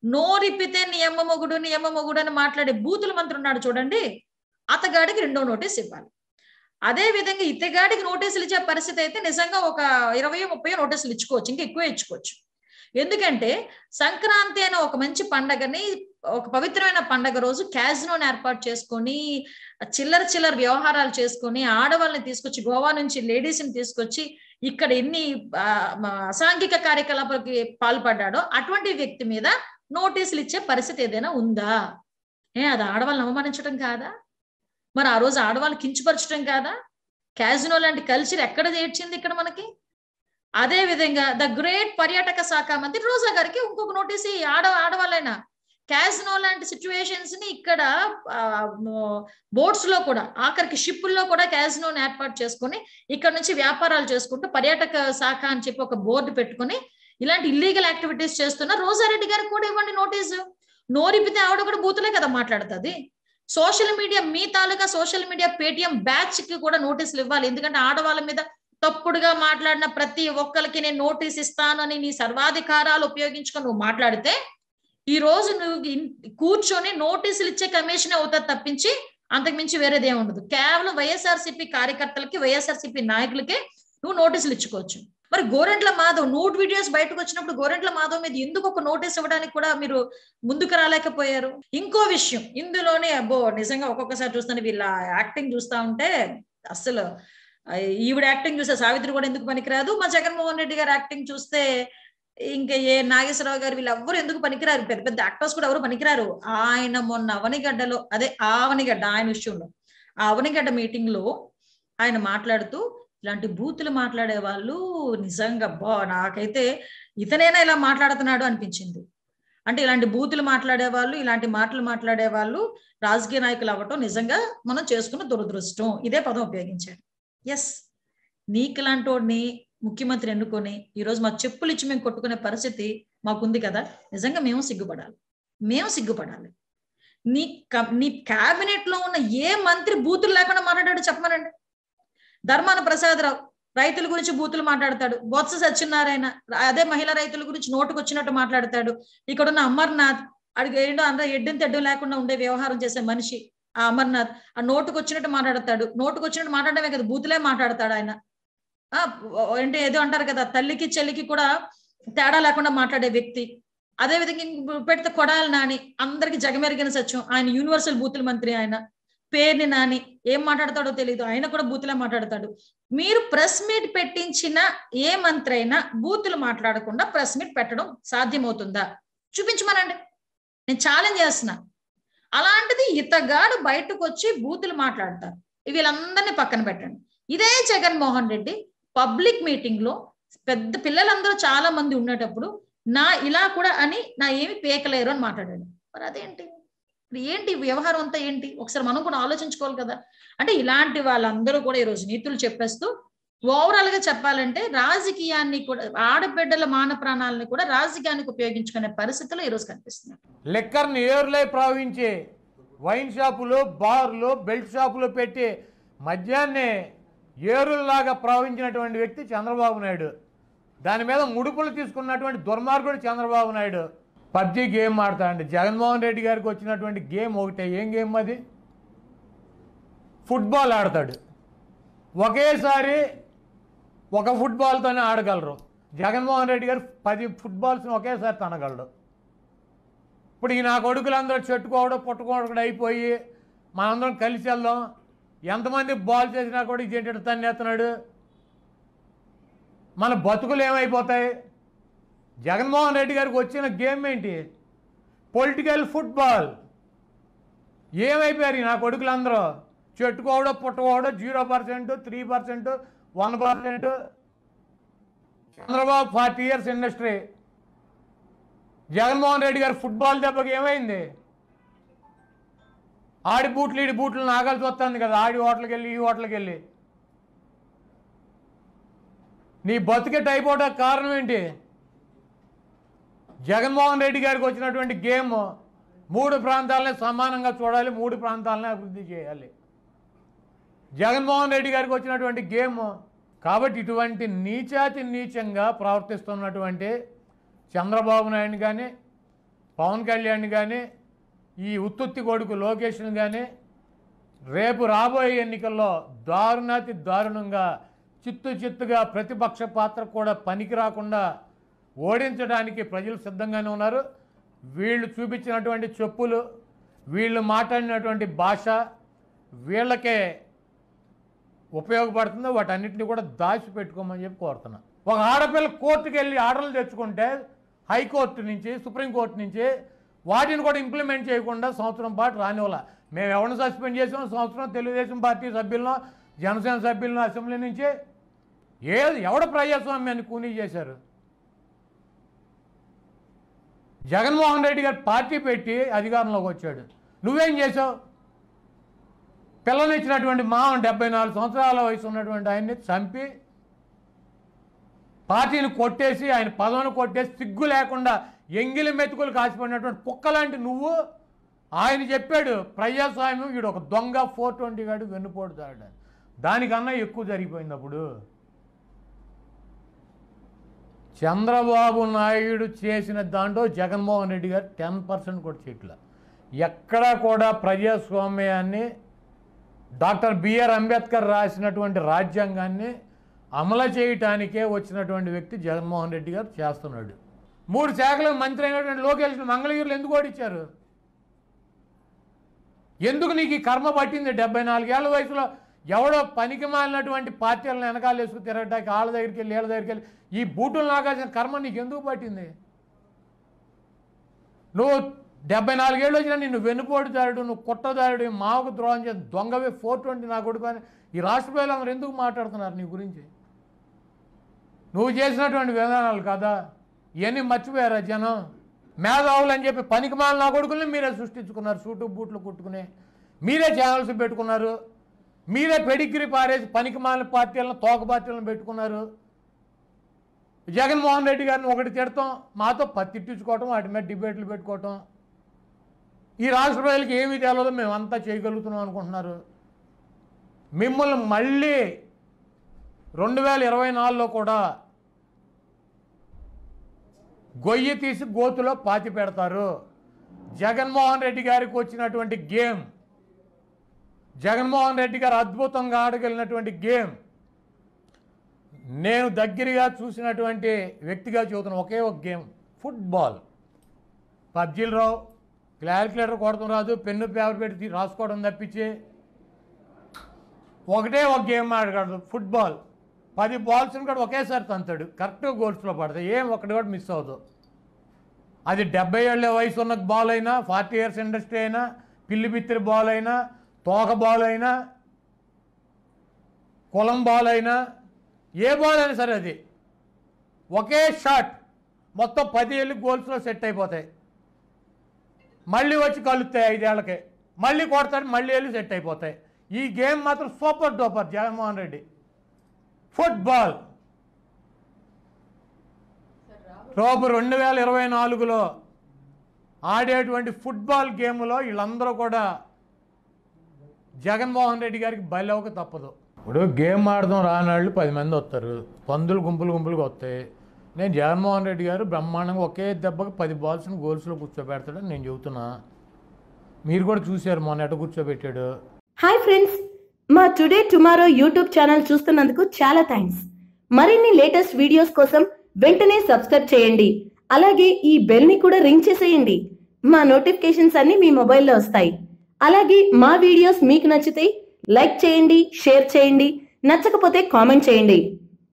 నోరిప్పితే నీ అమ్మ మొగుడు అని మాట్లాడే బూతుల మంత్రి ఉన్నాడు చూడండి, అతగాడికి 2వ నోటీస్ ఇవ్వాలి. అదే విధంగా ఇతగాడికి నోటీసులు ఇచ్చే పరిస్థితి అయితే నిజంగా ఒక 20-30 నోటీసులు ఇచ్చుకోవచ్చు, ఇంకా ఎక్కువ ఇచ్చుకోవచ్చు. ఎందుకంటే సంక్రాంతి అనే ఒక మంచి పండగని, ఒక పవిత్రమైన పండగ రోజు క్యాజినోని ఏర్పాటు చేసుకొని చిల్లర వ్యవహారాలు చేసుకొని ఆడవాళ్ళని తీసుకొచ్చి, గోవా నుంచి లేడీస్ని తీసుకొచ్చి ఇక్కడ ఎన్ని అసాంఘిక కార్యకలాపాలకి పాల్పడ్డాడో అటువంటి వ్యక్తి మీద నోటీసులు ఇచ్చే పరిస్థితి ఏదైనా ఉందా? అది ఆడవాళ్ళని అవమానించడం కాదా? మరి ఆ రోజు ఆడవాళ్ళు కించపరచడం కాదా? క్యాజినో లాంటి కల్చర్ ఎక్కడ చేర్చింది ఇక్కడ మనకి? అదే విధంగా ద గ్రేట్ పర్యాటక శాఖ మంత్రి రోజా గారికి ఇంకొక నోటీస్ ఆడవాళ్ళైనా క్యాజినో లాంటి సిచ్యువేషన్స్ ని ఇక్కడ బోట్స్ లో కూడా, ఆఖరికి షిప్పుల్లో కూడా క్యాజినోని ఏర్పాటు చేసుకొని ఇక్కడ నుంచి వ్యాపారాలు చేసుకుంటూ పర్యాటక శాఖ అని చెప్పి ఒక బోర్డు పెట్టుకుని ఇలాంటి ఇల్లీగల్ యాక్టివిటీస్ చేస్తున్న రోజారెడ్డి గారికి కూడా ఇవ్వండి నోటీసు. నోరిపితే ఆవిడ కూడా బూతులే కదా మాట్లాడుతుంది. సోషల్ మీడియా, మీ తాలూకా సోషల్ మీడియా పేటిఎం బ్యాచ్ కి కూడా నోటీసులు ఇవ్వాలి. ఎందుకంటే ఆడవాళ్ళ మీద తప్పుడుగా మాట్లాడిన ప్రతి ఒక్కరికి నేను నోటీస్ ఇస్తానని నీ సర్వాధికారాలు ఉపయోగించుకొని నువ్వు మాట్లాడితే ఈ రోజు నువ్వు కూర్చొని నోటీసులు ఇచ్చే కమిషన్ అవుతుంది తప్పించి అంతకుమించి వేరేదే ఉండదు. కేవలం వైఎస్ఆర్సీపీ కార్యకర్తలకి, వైఎస్ఆర్సీపీ నాయకులకే నువ్వు నోటీసులు ఇచ్చుకోవచ్చు. మరి గోరెంట్ల మాధవ్ నోట్ వీడియోస్ బయటకు వచ్చినప్పుడు గోరెంట్ల మాధవ్ మీద ఎందుకు ఒక నోటీస్ ఇవ్వడానికి కూడా మీరు ముందుకు రాలేకపోయారు? ఇంకో విషయం ఇందులోనే, నిజంగా ఒక్కొక్కసారి చూస్తాను వీళ్ళ యాక్టింగ్ చూస్తా ఉంటే అసలు ఈవిడ యాక్టింగ్ చూస్తే సావిత్రి కూడా ఎందుకు పనికిరాదు, మా జగన్మోహన్ రెడ్డి గారు యాక్టింగ్ చూస్తే ఇంకా నాగేశ్వరరావు గారు వీళ్ళెవ్వరు ఎందుకు పనికిరారు, పెద్ద పెద్ద యాక్టర్స్ కూడా ఎవరు పనికిరారు. ఆయన మొన్న అవనిగడ్డలో, అవనిగడ్డ ఆయన విషయంలో, అవనిగడ్డ మీటింగ్ లో ఆయన మాట్లాడుతూ ఇలాంటి బూతులు మాట్లాడే వాళ్ళు నిజంగా నాకైతే ఇతనైనా ఇలా మాట్లాడుతున్నాడు అనిపించింది. అంటే ఇలాంటి బూతులు మాట్లాడే వాళ్ళు, ఇలాంటి మాటలు మాట్లాడే వాళ్ళు రాజకీయ నాయకులు అవ్వటం నిజంగా మనం చేసుకున్న దురదృష్టం. ఇదే పదం ఉపయోగించాడు. ఎస్, నీకులాంటోడిని ముఖ్యమంత్రి ఎన్నుకొని ఈరోజు మా చెప్పులు ఇచ్చి మేము కొట్టుకునే పరిస్థితి మాకుంది కదా. నిజంగా మేము సిగ్గుపడాలి. నీ క్యాబినెట్ లో ఉన్న ఏ మంత్రి బూతులు లేకుండా మాట్లాడాడు చెప్పమనండి. ధర్మాన ప్రసాదరావు రైతుల గురించి బూతులు మాట్లాడతాడు. బొత్స సత్యనారాయణ అదే మహిళా రైతుల గురించి నోటుకొచ్చినట్టు మాట్లాడతాడు. ఇక్కడున్న అమర్నాథ్ అడిగి ఏంటో అందరూ ఎడ్డం తెడ్డం లేకుండా ఉండే వ్యవహారం చేసే మనిషి ఆ అమర్నాథ్ ఆ నోటుకొచ్చినట్టు మాట్లాడతాడు. నోటుకొచ్చినట్టు మాట్లాడమే కదా, బూతులే మాట్లాడతాడు ఆయన. అంటే ఏదో అంటారు కదా, తల్లికి చెల్లికి కూడా తేడా లేకుండా మాట్లాడే వ్యక్తి. అదే విధంగా పెడితే కొడాలి నాని, అందరికి జగమెరిగిన సత్యం, ఆయన యూనివర్సల్ బూతుల మంత్రి. ఆయన పేరుని నాని ఏం మాట్లాడతాడో తెలియదు, ఆయన కూడా బూతులే మాట్లాడతాడు. మీరు ప్రెస్ మీట్ పెట్టించిన ఏ మంత్రి అయినా బూతులు మాట్లాడకుండా ప్రెస్ మీట్ పెట్టడం సాధ్యమవుతుందా? చూపించమనండి, నేను ఛాలెంజ్ చేస్తున్నా. అలాంటిది ఇతగాడు బయటకు వచ్చి బూతులు మాట్లాడతారు. వీళ్ళందరినీ పక్కన పెట్టండి. ఇదే జగన్మోహన్ రెడ్డి పబ్లిక్ మీటింగ్ లో పెద్ద పిల్లలందరూ చాలా మంది ఉండేటప్పుడు ఇలా కూడా అని నా ఏమి పేకలేరు అని మాట్లాడాడు. మరి అదేంటి, ఏంటి వ్యవహారం అంతా ఏంటి? ఒకసారి మనం కూడా ఆలోచించుకోవాలి కదా. అంటే ఇలాంటి వాళ్ళందరూ కూడా ఈరోజు నీతులు చెప్పేస్తూ ఓవరాల్ గా చెప్పాలంటే రాజకీయాన్ని కూడా, ఆడబిడ్డల మాన ప్రాణాలని కూడా రాజకీయానికి ఉపయోగించుకునే పరిస్థితుల్లో ఈరోజు కనిపిస్తుంది. లిక్కర్ని ఏరులై ప్రవహించి వైన్ షాపులు, బార్లు, బెల్ట్ షాపులు పెట్టి మద్యాన్ని ఏరుల్లాగా ప్రవహించినటువంటి వ్యక్తి చంద్రబాబు నాయుడు. దాని మీద ముడుపులు తీసుకున్నటువంటి దుర్మార్గుడు చంద్రబాబు నాయుడు. పబ్జీ గేమ్ ఆడతాడండి. జగన్మోహన్ రెడ్డి గారికి వచ్చినటువంటి గేమ్ ఒకటే. ఏం గేమ్ అది? ఫుట్బాల్ ఆడతాడు. ఒకేసారి ఒక ఫుట్బాల్తోనే ఆడగలరు. జగన్మోహన్ రెడ్డి గారు 10 ఫుట్బాల్స్ని ఒకేసారి తనగలడు. ఇప్పుడు ఈ నా కొడుకులందరూ చెట్టుకోవడం పుట్టుకోవడం అయిపోయి మనందరం కలిసి వెళ్దాం, ఎంతమంది బాల్ చేసినా కూడా ఇదేంటి తన్నేస్తున్నాడు, మన బతుకులు ఏమైపోతాయి? జగన్మోహన్ రెడ్డి గారికి వచ్చిన గేమ్ ఏంటి? Political football. ఏమైపోయారు నా కొడుకులందరూ? చెట్టుకోవడం పుట్టుకోవడం 0%, 3%, 1%. Chandrababu 40 years industry. జగన్మోహన్ రెడ్డి గారు ఫుట్బాల్ దెబ్బకి ఏమైంది? ఆడి బూట్లు ఈడి బూట్లు నాగాల్సి వస్తుంది కదా, ఆడి హోటల్కి వెళ్ళి ఈ హోటల్కి వెళ్ళి. నీ బతుకెట్ అయిపోవడానికి కారణం ఏంటి? జగన్మోహన్ రెడ్డి గారికి వచ్చినటువంటి గేమ్ 3 ప్రాంతాలని సమానంగా చూడాలి, 3 ప్రాంతాలని అభివృద్ధి చేయాలి. జగన్మోహన్ రెడ్డి గారికి వచ్చినటువంటి గేమ్. కాబట్టి ఇటువంటి నీచాతి నీచంగా ప్రవర్తిస్తున్నటువంటి చంద్రబాబు నాయుడు కానీ, పవన్ కళ్యాణ్ కానీ ఈ ఉత్తుత్తి కొడుకు లోకేష్ను కానీ రేపు రాబోయే ఎన్నికల్లో దారుణాతి దారుణంగా చిత్తుగా ప్రతిపక్ష పాత్ర కూడా పనికి రాకుండా ఓడించడానికి ప్రజలు సిద్ధంగానే ఉన్నారు. వీళ్ళు చూపించినటువంటి చెప్పులు, వీళ్ళు మాట్లాడినటువంటి భాష వీళ్ళకే ఉపయోగపడుతుందో వాటన్నిటిని కూడా దాచిపెట్టుకోమని చెప్పి కోరుతున్నా. ఒక ఆడపిల్ల కోర్టుకు వెళ్ళి ఆర్డర్లు తెచ్చుకుంటే హైకోర్టు నుంచి, సుప్రీంకోర్టు నుంచి వాటిని కూడా ఇంప్లిమెంట్ చేయకుండా సంవత్సరం పాటు రానివ్వాల. మేము ఎవరిని సస్పెండ్ చేసాం? సంవత్సరం తెలుగుదేశం పార్టీ సభ్యులను, జనసేన సభ్యులను అసెంబ్లీ నుంచి ఎవడ ప్రజాస్వామ్యాన్ని కూనీ చేశారు? జగన్మోహన్ రెడ్డి గారు పార్టీ పెట్టి అధికారంలోకి వచ్చాడు. నువ్వేం చేసావు? పిల్లనిచ్చినటువంటి మామ 74 సంవత్సరాల వయసు ఉన్నటువంటి ఆయన్ని చంపి పార్టీని కొట్టేసి, ఆయన పదవిని కొట్టేసి, సిగ్గు లేకుండా ఎంగిలి మెతుకులు కాసిపోయినటువంటి కుక్కలాంటి నువ్వు ఆయన చెప్పాడు ప్రజాస్వామ్యం, వీడు ఒక దొంగ 420 గాడు వెన్నుపోడుతాడు. దానికన్నా ఎక్కువ జరిగిపోయింది. అప్పుడు చంద్రబాబు నాయుడు చేసిన దాంట్లో జగన్మోహన్ రెడ్డి గారు 10% కూడా చేయట్లా. ఎక్కడా కూడా ప్రజాస్వామ్యాన్ని, డాక్టర్ బిఆర్ అంబేద్కర్ రాసినటువంటి రాజ్యాంగాన్ని అమలు చేయటానికే వచ్చినటువంటి వ్యక్తి జగన్మోహన్ రెడ్డి గారు చేస్తున్నాడు. 3 శాఖలకు మంత్రి అయినటువంటి లోకేష్ మంగళగిరిలో ఎందుకు ఓడించారు? ఎందుకు నీకు ఈ కర్మ పట్టింది? 74 ఏళ్ల వయసులో ఎవడో పనికి మాలినటువంటి పార్టీలను వెనకాల వేసుకు తిరగటానికి వాళ్ళ దగ్గరికి వెళ్ళి వీళ్ళ దగ్గరికి వెళ్ళి ఈ బూటులు నాగాల్సిన కర్మ నీకు ఎందుకు పట్టింది? నువ్వు 74 ఏళ్ళు వచ్చినా నిన్ను వెన్నుపోటుదారుడు, నువ్వు కుట్టదారుడు, మావకు ద్రోహం చేసి దొంగవే 420 నా కొడుకు అని ఈ రాష్ట్ర ప్రజలందరూ ఎందుకు మాట్లాడుతున్నారు నీ గురించి? నువ్వు చేసినటువంటి విధానాలు కదా ఇవన్నీ మర్చిపోయారా జనం? మేధావులు అని చెప్పి పనికిమాల నా కొడుకుల్ని మీరే సృష్టించుకున్నారు. సూటు బూట్లు కుట్టుకుని మీరే ఛానల్స్ పెట్టుకున్నారు. మీరే పెడిగ్రీ పారేసి పనికిమాల పార్టీలను, తోక పార్టీలను పెట్టుకున్నారు. జగన్మోహన్ రెడ్డి గారిని ఒకటి తిడతాం, మాతో తిట్టించుకోవటం, వాటి మీద డిబేట్లు పెట్టుకోవటం. ఈ రాష్ట్ర ప్రజలకి ఏమీ తెలియదు, మేమంతా చేయగలుగుతున్నాం అనుకుంటున్నారు. మిమ్మల్ని మళ్ళీ 2024లో కూడా గొయ్యి తీసి గోతులో పాతి పెడతారు. జగన్మోహన్ రెడ్డి గారికి వచ్చినటువంటి గేమ్, జగన్మోహన్ రెడ్డి గారు అద్భుతంగా ఆడగలిగినటువంటి గేమ్, నేను దగ్గరగా చూసినటువంటి వ్యక్తిగా చెబుతున్న ఒకే ఒక గేమ్ ఫుట్బాల్. పబ్జీలు రావు, క్యాలిక్యులేటర్ కొడతాం రాదు, పెన్ను పేపర్ పెట్టి రాసుకోవడం తప్పించి ఒకటే ఒక గేమ్ ఆడగలదు ఫుట్బాల్. 10 బాల్స్ని కూడా ఒకేసారి తంతాడు, కరెక్ట్గా గోల్స్లో పడతాయి, ఏం ఒకటి కూడా మిస్ అవుతుంది. అది 70 ఏళ్ళ వయసు ఉన్న బాల్ అయినా, 40 ఇయర్స్ ఇండస్ట్రీ అయినా, పిల్లి బిత్తిరి బాల్ అయినా, తోక బాల్ అయినా, కులం బాల్ అయినా, ఏ బాల్ అయినా సరే అది ఒకే షాట్ మొత్తం 10 ఏళ్ళు గోల్స్లో సెట్ అయిపోతాయి. మళ్ళీ వచ్చి కలుస్తాయి 5 ఏళ్ళకి, మళ్ళీ కొడతాడు, మళ్ళీ వెళ్ళి సెట్ అయిపోతాయి. ఈ గేమ్ మాత్రం super duper Jaganmohan Reddy. Football రేపు 2024లో ఆడేటువంటి ఫుట్బాల్ గేమ్లో వీళ్ళందరూ కూడా జగన్మోహన్ రెడ్డి గారికి బయలువక తప్పదు. ఇప్పుడు గేమ్ ఆడదాం రానాళ్ళు 10 మంది వస్తారు, పందులు గుంపులుగా వస్తాయి. నేను జగన్మోహన్ రెడ్డి గారు బ్రహ్మాండంగా ఒకే దెబ్బకి 10 బాల్స్ని గోల్స్లో కూర్చోబెడతాడని నేను చెబుతున్నా. మీరు కూడా చూశారు మొన్న ఎట కూర్చోబెట్టాడు. హాయ్ ఫ్రెండ్స్, మా టుడే టుమారో యూట్యూబ్ ఛానల్ చూస్తున్నందుకు చాలా థ్యాంక్స్. మరిన్ని లేటెస్ట్ వీడియోస్ కోసం వెంటనే సబ్స్క్రైబ్ చేయండి. అలాగే ఈ బెల్ ని కూడా రింగ్ చేసేయండి. మా నోటిఫికేషన్స్ అన్ని మీ మొబైల్లో వస్తాయి. అలాగే మా వీడియోస్ మీకు నచ్చితే లైక్ చేయండి, షేర్ చేయండి, నచ్చకపోతే కామెంట్ చేయండి.